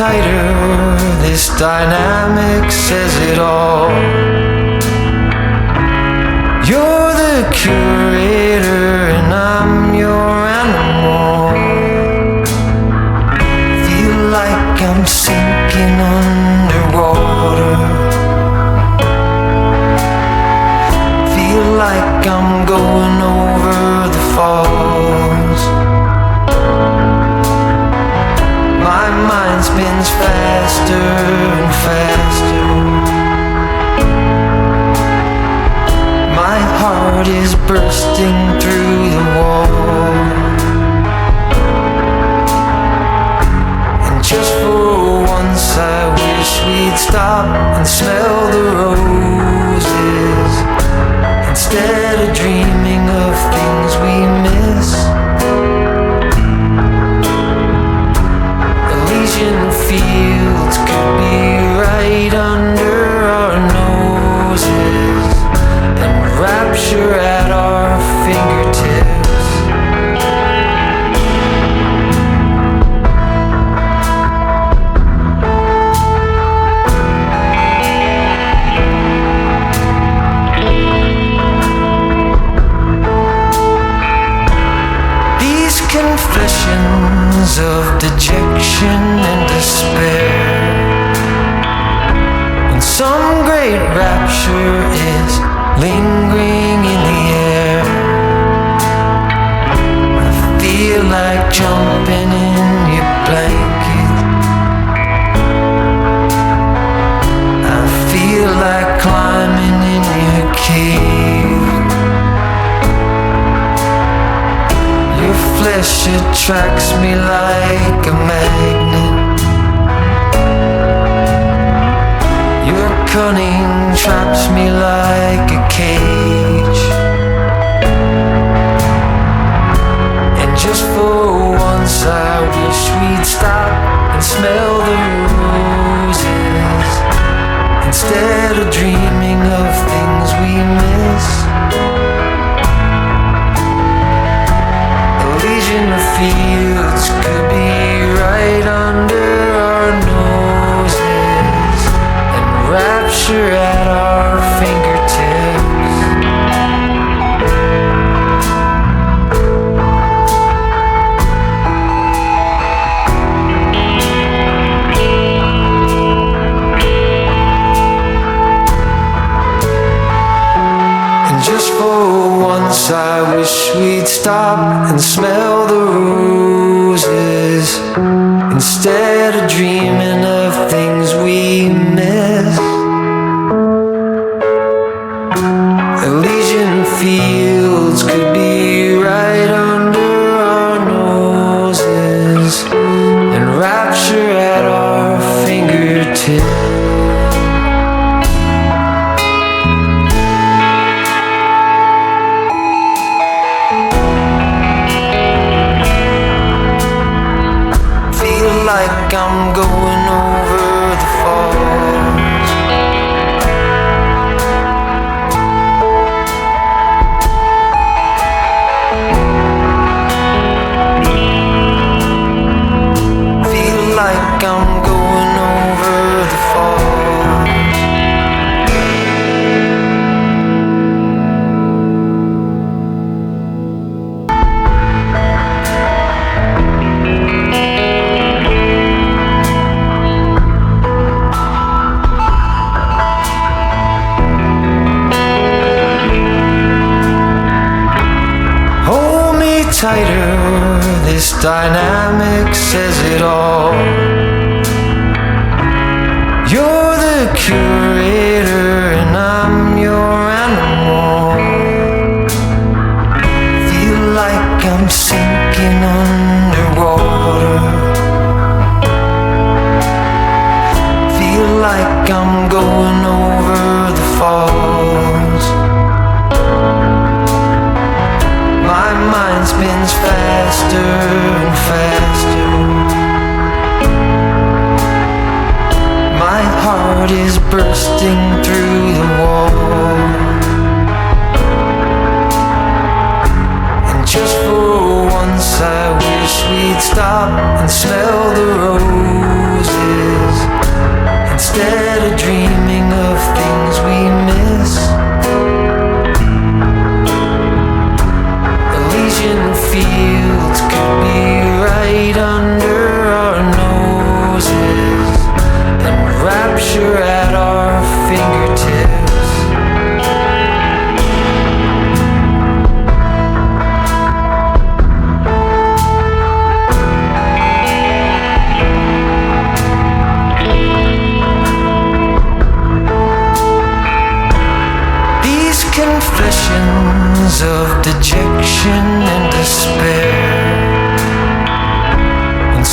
tighter, this dynamic says it all. You're the curator and I'm your animal. Feel like I'm sinking underwater. Feel like I'm going over the falls. My mind spins faster and faster. My heart is bursting through the wall. And just for once I wish we'd stop and smell the roses, instead of dreaming of things we miss. Elysian fields could be right under our noses, and rapture at our fingertips. These confessions of dejection and despair, when some great rapture is lingering in the air, I feel like jumping in your blanket. I feel like climbing in your cave. Your flesh attracts me like a magnet. Your cunning traps me like a cage. And just for once I wish we'd stop and smell the roses, instead of dreaming of things we miss. Elysian fields could be right under our noses, and rapture at our fingertips. And just for once I wish we'd stop and smell the roses, instead of dreaming of things we miss. Elysian fields could be right under our noses, and rapture at our fingertips. Like I'm going over the falls. Feel like I'm going over the falls. Tighter, this dynamic says it all. You're the curator and I'm your animal. Feel like I'm sinking underwater. Feel like I'm going over the falls. My mind spins faster and faster. My heart is bursting through the wall. And just for once I wish we'd stop and smell the roses,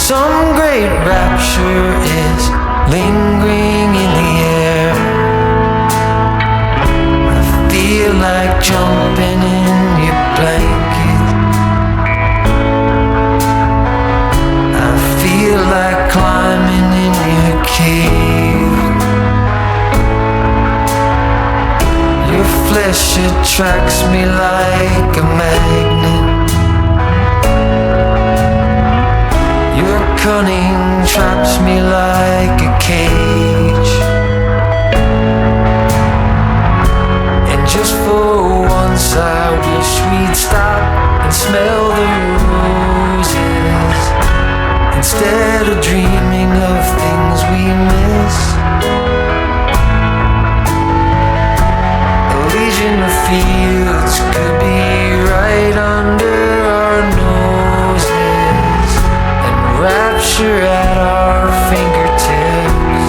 Some great rapture is lingering in the air. I feel like jumping in your blanket. I feel like climbing in your cave. Your flesh attracts me like a magnet. Your cunning traps me like a cage. And just for once I wish we'd stop and smell the roses, instead of dreaming of things we miss. Elysian fields could be right under our noses, and rapture at our fingertips.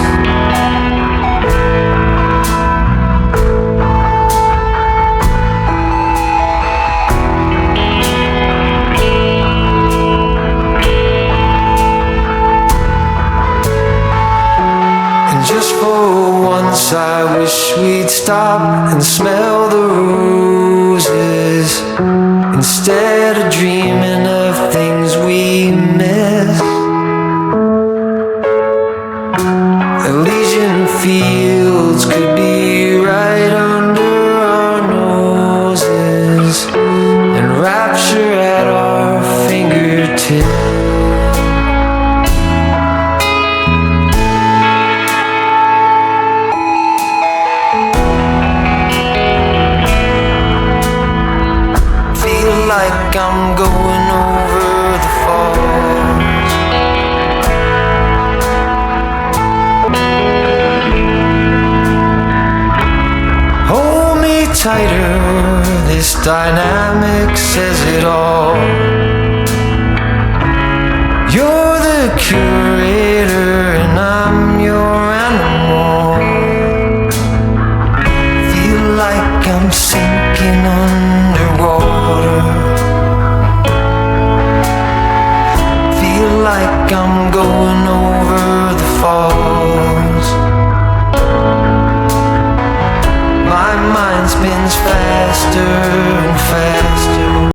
And just for once I wish we'd stop and smell the roses, instead of dreaming of things we miss. Elysian fields could be right under our noses, and rapture at our fingertips. Like I'm going over the falls. Hold me tighter, this dynamic says it all. You're the curator and I'm your animal. Feel like I'm sinking underwater. Like I'm going